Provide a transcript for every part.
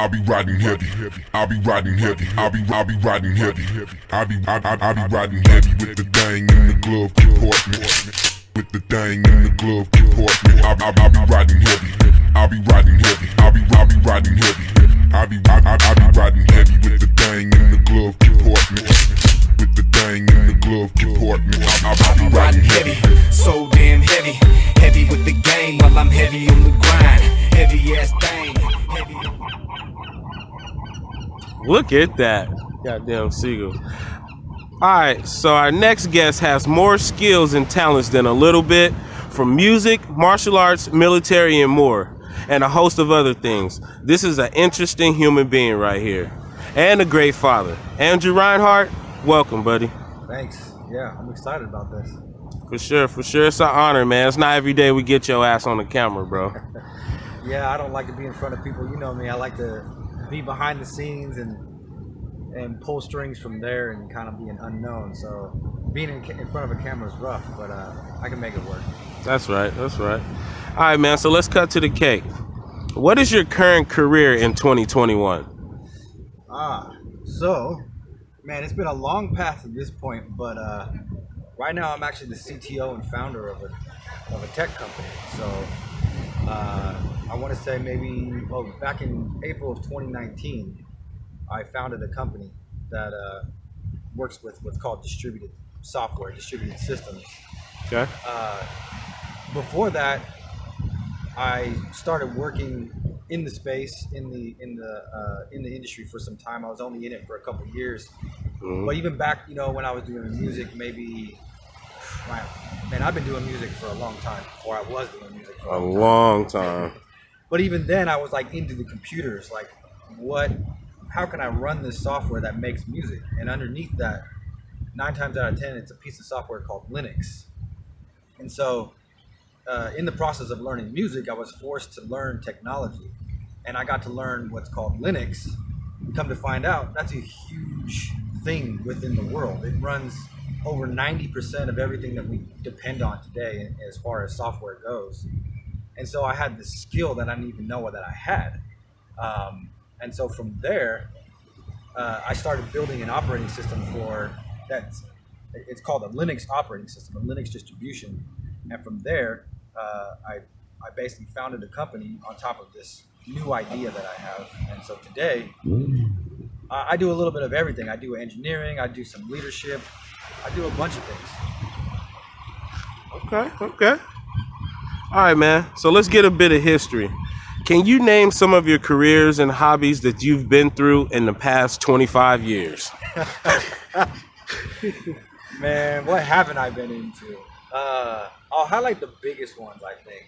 I'll be riding heavy. I'll be riding heavy. I'll be riding heavy. I'll be riding heavy with the thing in the glove compartment. With the thing in the glove compartment. I'll be riding heavy. I'll be riding heavy. I'll be riding heavy. I'll be riding heavy with the thing in the glove compartment. With the thing in the glove compartment. I'll be riding heavy. So damn heavy. Heavy with the game while I'm heavy on the grind. Heavy ass Dane. Heavy. Look at that. Goddamn seagulls. Alright, so our next guest has more skills and talents than a little bit, from music, martial arts, military, and more, and a host of other things. This is an interesting human being right here, and a great father. Andrew Rynhart, welcome, buddy. Thanks. Yeah, I'm excited about this. For sure. It's an honor, man. It's not every day we get your ass on the camera, bro. Yeah, I don't like to be in front of people. You know me. I like to be behind the scenes and pull strings from there and kind of be an unknown. So being in front of a camera is rough, but I can make it work. That's right. All right, man. So let's cut to the cake. What is your current career in 2021? So, man, it's been a long path to this point, but right now I'm actually the CTO and founder of a tech company. So I want to say back in April of 2019, I founded a company that works with what's called distributed software, distributed systems. Okay. Before that, I started working in the space in the industry for some time. I was only in it for a couple of years, but even back, when I was doing music, I've been doing music for a long time, or I was doing music for a long time. But even then, I was like into the computers, like how can I run this software that makes music? And underneath that, 9 times out of 10, it's a piece of software called Linux. And so in the process of learning music, I was forced to learn technology. And I got to learn what's called Linux. Come to find out, that's a huge thing within the world. It runs over 90% of everything that we depend on today as far as software goes. And so I had this skill that I didn't even know that I had. And so from there, I started building an operating system for that. It's called a Linux operating system, a Linux distribution. And from there, I basically founded a company on top of this new idea that I have. And so today, I do a little bit of everything. I do engineering, I do some leadership, I do a bunch of things. Okay. All right, man. So let's get a bit of history. Can you name some of your careers and hobbies that you've been through in the past 25 years? Man, what haven't I been into? I'll highlight the biggest ones, I think.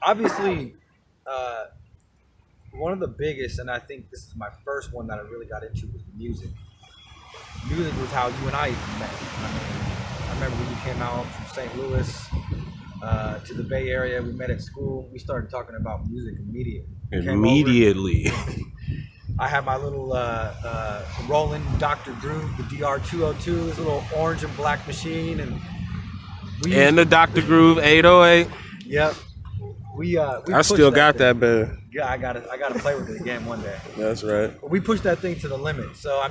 Obviously, one of the biggest, and I think this is my first one that I really got into, was music. Music was how you and I even met. I remember when you came out from St. Louis to the Bay Area. We met at school. We started talking about music immediately. I had my little Roland Dr. Groove, the DR202, this little orange and black machine, and the Dr. Groove 808. Yep. We I still got that better. Yeah, I gotta play with it again one day. That's right. But we pushed that thing to the limit. So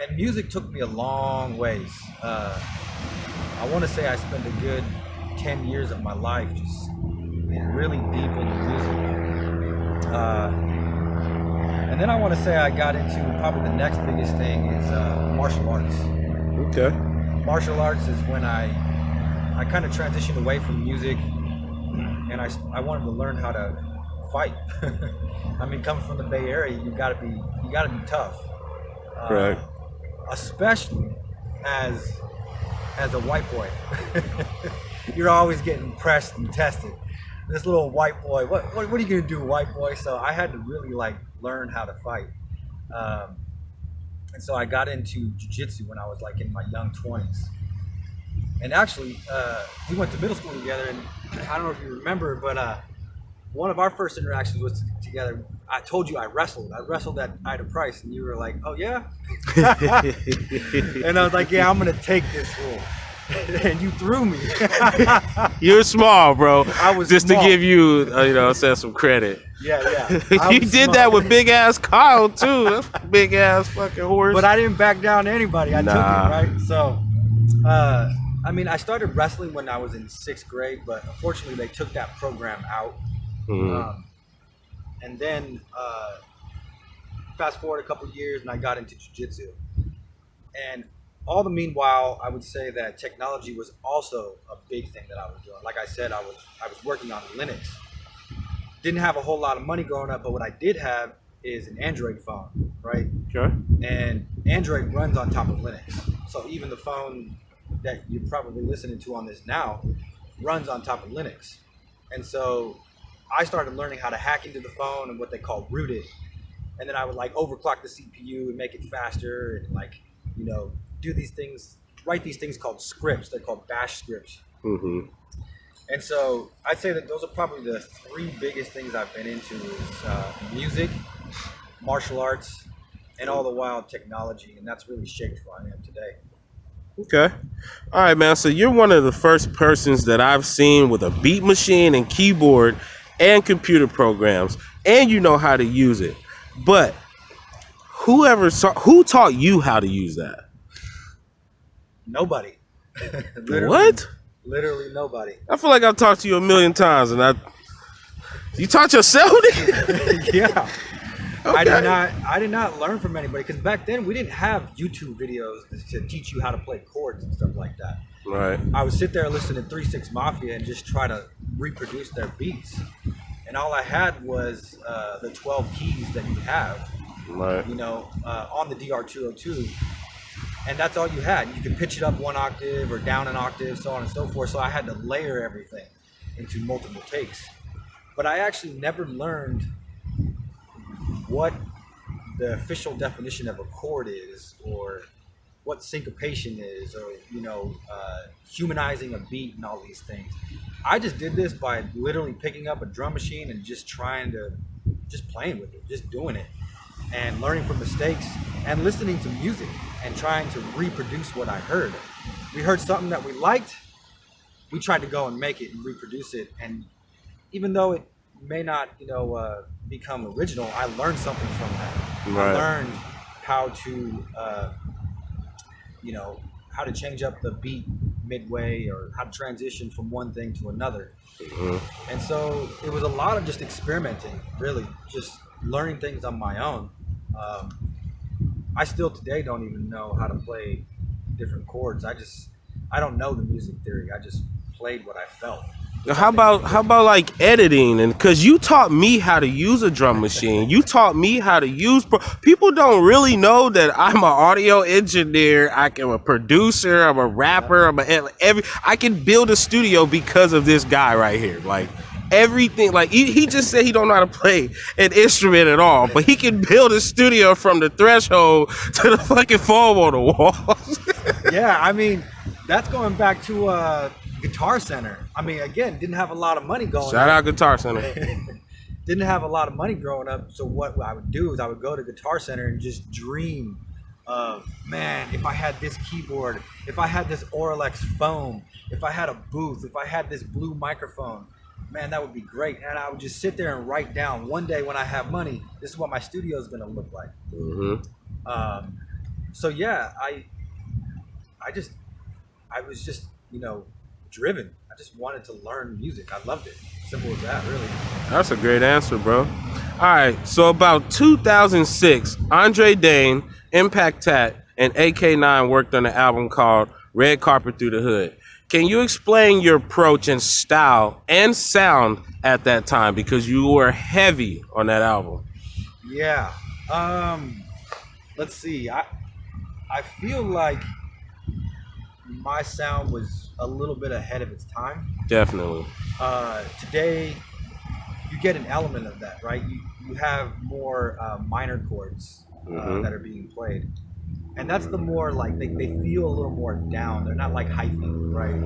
and music took me a long ways. I want to say I spent a good 10 years of my life just really deep into music. And then I want to say I got into probably the next biggest thing is martial arts. Okay. Martial arts is when I kind of transitioned away from music, and I wanted to learn how to fight. Coming from the Bay Area, you gotta be tough. Right. Especially as a white boy. You're always getting pressed and tested. This little white boy, what are you gonna do, white boy? So I had to really learn how to fight. And so I got into jiu-jitsu when I was in my young 20s. And actually, we went to middle school together, and I don't know if you remember, but one of our first interactions was together. I told you I wrestled. I wrestled at Ida Price, and you were like, "Oh yeah," and I was like, "Yeah, I'm gonna take this fool." And you threw me. You're small, bro. I was just small. To give you, some credit. Yeah. You did that with big ass Kyle too. That's big ass fucking horse. But I didn't back down to anybody. I took it, Nah. right? So, I mean, I started wrestling when I was in 6th grade, but unfortunately they took that program out. And then fast forward a couple years and I got into jiu-jitsu. And all the meanwhile, I would say that technology was also a big thing that I was doing. Like I said, I was working on Linux. Didn't have a whole lot of money growing up, but what I did have is an Android phone, right? Okay. And Android runs on top of Linux. So even the phone that you're probably listening to on this now runs on top of Linux. And so I started learning how to hack into the phone and what they call root it. And then I would like overclock the CPU and make it faster and like, you know, do these things, write these things called scripts. They're called bash scripts. And so I'd say that those are probably the 3 biggest things I've been into is music, martial arts, and all the while technology. And that's really shaped who I am today. Okay. All right, man. So you're one of the first persons that I've seen with a beat machine and keyboard and computer programs, and you know how to use it. But who taught you how to use that? Nobody. What? Literally nobody. I feel like I've talked to you a million times, and you taught yourself? Yeah. Okay. I did not learn from anybody because back then we didn't have YouTube videos to teach you how to play chords and stuff like that. Right. I would sit there listening to 3 6 Mafia and just try to reproduce their beats. And all I had was the 12 keys that you have, Right. you know, on the DR202. And that's all you had. You could pitch it up 1 octave or down an octave, so on and so forth. So I had to layer everything into multiple takes. But I actually never learned what the official definition of a chord is, or what syncopation is, or, you know, humanizing a beat and all these things. I just did this by literally picking up a drum machine and just playing with it, just doing it, and learning from mistakes and listening to music and trying to reproduce what I heard. We heard something that we liked, we tried to go and make it and reproduce it. And even though it may not, you know, become original, I learned something from that. Right. I learned how to, you know, how to change up the beat midway or how to transition from one thing to another. And so it was a lot of just experimenting, really, just learning things on my own. I still today don't even know how to play different chords. I don't know the music theory. I just played what I felt. How about like editing? And because you taught me how to use a drum machine, you taught me how to use people don't really know that I'm an audio engineer. I'm a producer. I'm a rapper. I can build a studio because of this guy right here. Like everything. Like he just said he don't know how to play an instrument at all, but he can build a studio from the threshold to the fucking foam on the walls. Yeah, I mean that's going back to Guitar Center. I mean, again, didn't have a lot of money going. Shout out Guitar Center. Didn't have a lot of money growing up, so what I would do is I would go to Guitar Center and just dream of, man, if I had this keyboard, if I had this Auralex foam, if I had a booth, if I had this blue microphone, man, that would be great. And I would just sit there and write down, one day when I have money, this is what my studio is going to look like. So yeah, I was just, you know, driven. I just wanted to learn music. I loved it. Simple as that, really. That's a great answer, bro. All right, so about 2006, Andre Dane, Impact Tat, and AK9 worked on an album called Red Carpet Through the Hood. Can you explain your approach and style and sound at that time? Because you were heavy on that album. Yeah. Let's see. I feel like my sound was a little bit ahead of its time. Definitely. Today, you get an element of that, right? You have more minor chords that are being played. And that's the more like, they feel a little more down. They're not like hyphy, right?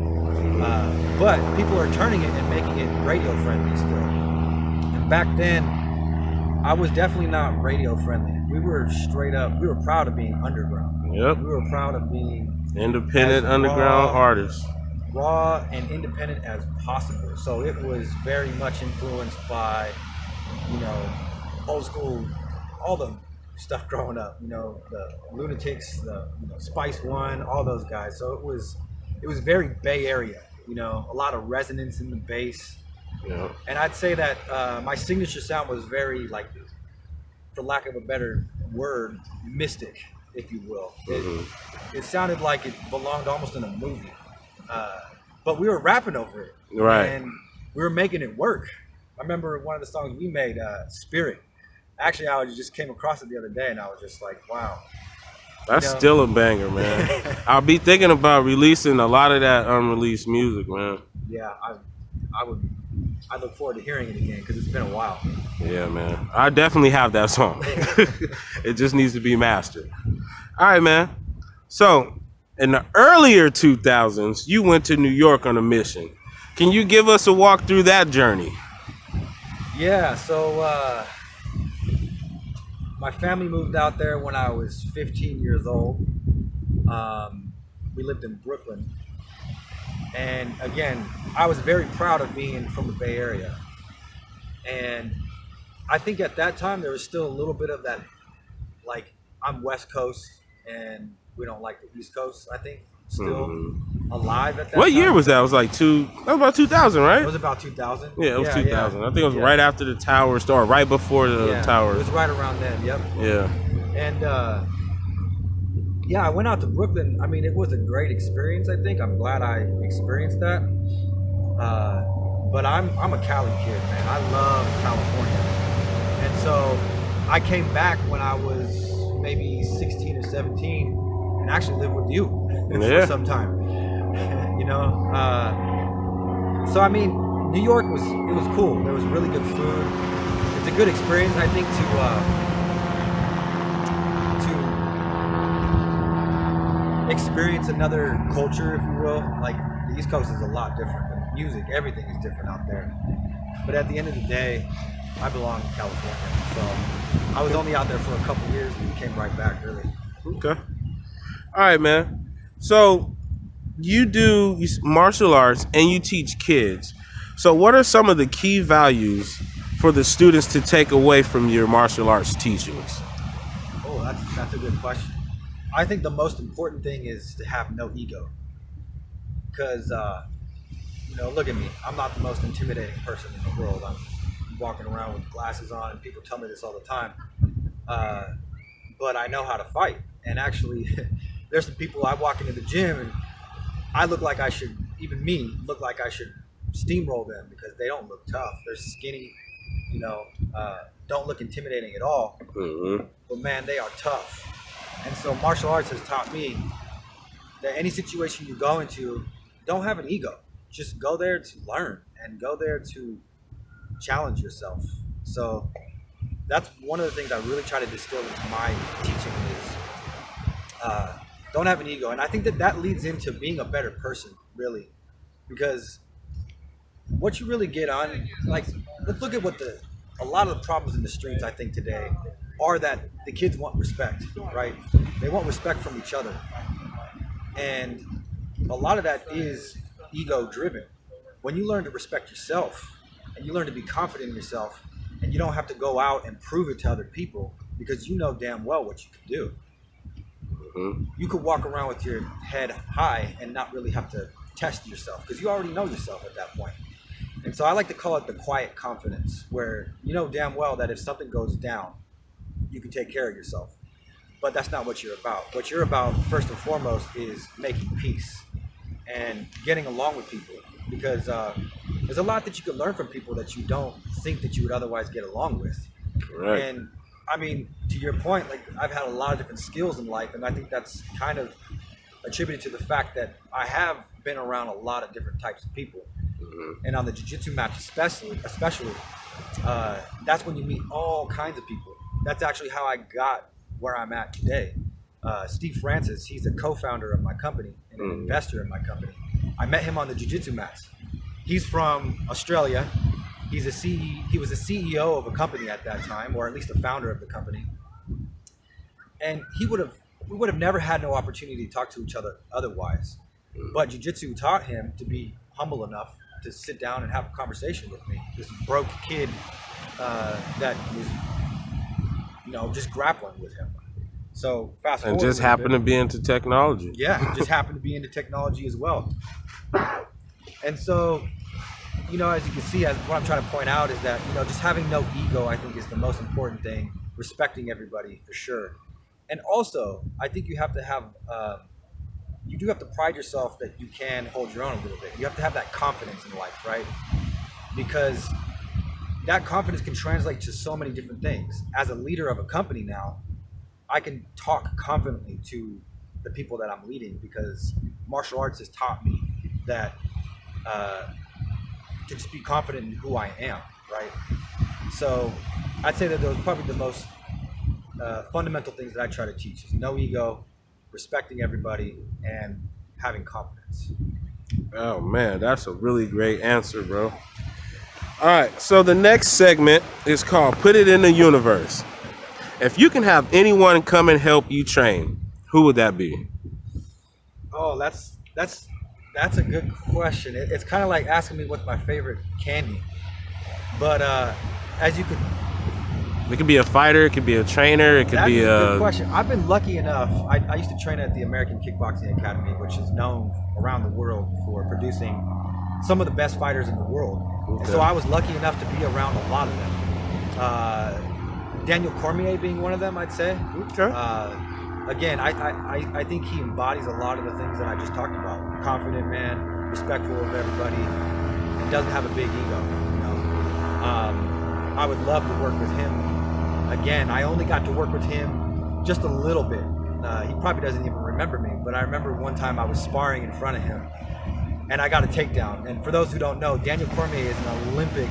But people are turning it and making it radio friendly still. And back then, I was definitely not radio friendly. We were straight up, we were proud of being underground. Yep. We were proud of being independent underground artists. Raw and independent as possible. So it was very much influenced by you know, old school, all the stuff growing up, you know, the Lunatics, the Spice One, all those guys. So it was very Bay Area, you know, a lot of resonance in the bass. Yeah. And I'd say that my signature sound was very, like, for lack of a better word, mystic, if you will. It sounded like it belonged almost in a movie. But we were rapping over it. Right. And we were making it work. I remember one of the songs we made, Spirit. Actually, I just came across it the other day, and I was just like, wow. That's still a banger, man. I'll be thinking about releasing a lot of that unreleased music, man. Yeah, I look forward to hearing it again because it's been a while. Yeah, man. I definitely have that song. It just needs to be mastered. All right, man. So, in the earlier 2000s, you went to New York on a mission. Can you give us a walk through that journey? Yeah, so my family moved out there when I was 15 years old. We lived in Brooklyn. And again, I was very proud of being from the Bay Area. And I think at that time there was still a little bit of that, like, I'm West Coast and we don't like the East Coast, I think, still alive at that time. What year was that? It was like that was about 2000, right? It was about 2000. Yeah, it was 2000. Yeah. I think it was right after the towers, or right before the towers. It was right around then, yep. Yeah. And yeah, I went out to Brooklyn. I mean, it was a great experience, I think. I'm glad I experienced that. But I'm a Cali kid, man. I love California. And so I came back when I was maybe 16 or 17 and actually lived with you for some time. You know? So, I mean, New York was cool. There was really good food. It's a good experience, I think, to experience another culture, if you will. Like, the East Coast is a lot different. The music, everything is different out there. But at the end of the day, I belong in California. So I was only out there for a couple years and came right back, really. Okay. All right, man. So you do martial arts and you teach kids. So what are some of the key values for the students to take away from your martial arts teachings? Oh, that's a good question. I think the most important thing is to have no ego. Because, you know, look at me. I'm not the most intimidating person in the world. I'm walking around with glasses on, and people tell me this all the time. But I know how to fight. And actually, there's some people I walk into the gym, and I look like I should, even me, look like I should steamroll them because they don't look tough. They're skinny, you know, don't look intimidating at all. But, man, they are tough. And so martial arts has taught me that any situation you go into, don't have an ego. Just go there to learn and go there to challenge yourself. So that's one of the things I really try to distill into my teaching is don't have an ego. And I think that leads into being a better person, really. Because what you really get on, like, let's look at what a lot of the problems in the streets, I think, today are that the kids want respect, right? They want respect from each other. And a lot of that is ego driven. When you learn to respect yourself and you learn to be confident in yourself and you don't have to go out and prove it to other people because you know damn well what you can do. You could walk around with your head high and not really have to test yourself because you already know yourself at that point. And so I like to call it the quiet confidence, where you know damn well that if something goes down, you can take care of yourself. But that's not what you're about. What you're about, first and foremost, is making peace and getting along with people. Because there's a lot that you can learn from people that you don't think that you would otherwise get along with. Right. And I mean, to your point, like, I've had a lot of different skills in life, and I think that's kind of attributed to the fact that I have been around a lot of different types of people. And on the jiu-jitsu match especially, that's when you meet all kinds of people. That's actually how I got where I'm at today. Steve Francis, he's a co-founder of my company and an investor in my company. I met him on the jiu-jitsu mats. He's from Australia. He was a CEO of a company at that time, or at least the founder of the company. And we would have never had no opportunity to talk to each other otherwise. But jiu-jitsu taught him to be humble enough to sit down and have a conversation with me. This broke kid that was, just grappling with him. So fast forward. And just happened to be into technology. Yeah, just happened to be into technology as well. And so, as you can see, what I'm trying to point out is that, just having no ego, I think, is the most important thing. Respecting everybody, for sure. And also, I think you have to have, you do have to pride yourself that you can hold your own a little bit. You have to have that confidence in life, right? Because that confidence can translate to so many different things. As a leader of a company now, I can talk confidently to the people that I'm leading because martial arts has taught me that to just be confident in who I am, right? So I'd say that those are probably the most fundamental things that I try to teach is no ego, respecting everybody, and having confidence. Oh man, that's a really great answer, bro. All right, so the next segment is called Put It in the Universe. If you can have anyone come and help you train, who would that be? Oh, that's a good question. It's kind of like asking me what's my favorite candy. But as you could... It could be a fighter, it could be a trainer, it could be a... That's a good question. I've been lucky enough. I used to train at the American Kickboxing Academy, which is known around the world for producing some of the best fighters in the world. Okay. And so I was lucky enough to be around a lot of them. Daniel Cormier being one of them, I'd say. Okay. Again, I think he embodies a lot of the things that I just talked about. Confident man, respectful of everybody, and doesn't have a big ego. I would love to work with him. Again, I only got to work with him just a little bit. He probably doesn't even remember me, but I remember one time I was sparring in front of him, and I got a takedown. And for those who don't know, Daniel Cormier is an Olympic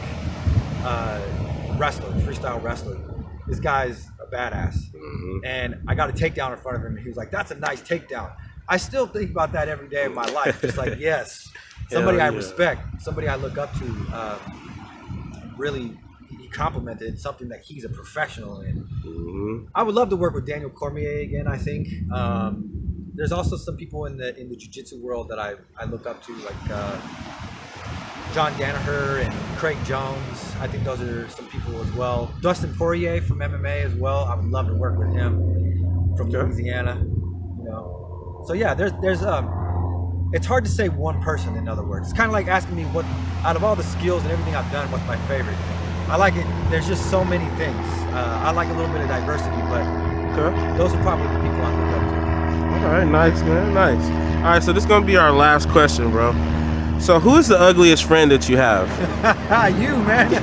wrestler, freestyle wrestler. This guy's a badass. Mm-hmm. And I got a takedown in front of him, and he was like, "That's a nice takedown." I still think about that every day of my life. Just like, yes, somebody I respect, somebody I look up to. Really, he complimented something that he's a professional in. Mm-hmm. I would love to work with Daniel Cormier again. I think there's also some people in the jiu-jitsu world that I look up to, like John Danaher and Craig Jones. I think those are some people as well. Dustin Poirier from MMA as well. I would love to work with him from Louisiana. So yeah, there's it's hard to say one person. In other words, it's kind of like asking me what, out of all the skills and everything I've done, what's my favorite. I like it. There's just so many things. I like a little bit of diversity, but those are probably the people I look up to. All right, nice, man, nice. All right, so this is gonna be our last question, bro. So who is the ugliest friend that you have? You, man.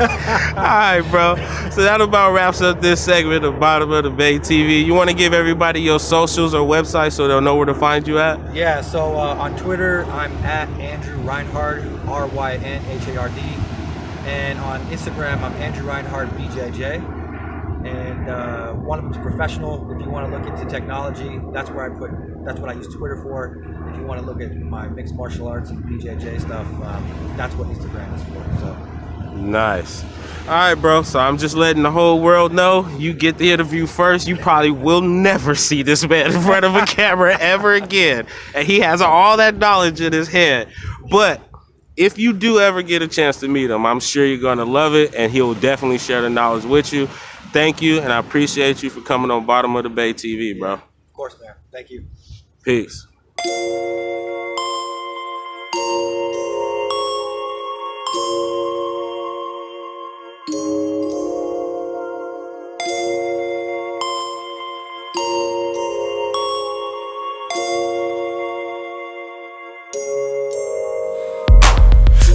All right, bro. So that about wraps up this segment of Bottom of the Bay TV. You want to give everybody your socials or website so they'll know where to find you at? Yeah, so on Twitter, I'm at Andrew Rynhard, Rynhard. And on Instagram, I'm Andrew Rynhard, BJJ. And one of them is professional. If you want to look into technology, that's what I use Twitter for. If you want to look at my mixed martial arts and BJJ stuff, that's what Instagram is for. So. Nice. All right, bro. So I'm just letting the whole world know you get the interview first. You probably will never see this man in front of a camera ever again. And he has all that knowledge in his head. But if you do ever get a chance to meet him, I'm sure you're going to love it. And he'll definitely share the knowledge with you. Thank you. And I appreciate you for coming on Bottom of the Bay TV, bro. Of course, man. Thank you. Peace.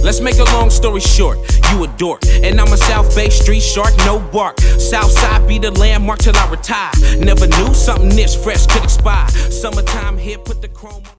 Let's make a long story short, you a dork, and I'm a South Bay street shark, no bark. Southside be the landmark till I retire. Never knew something this fresh could expire. Summertime here, put the chrome on.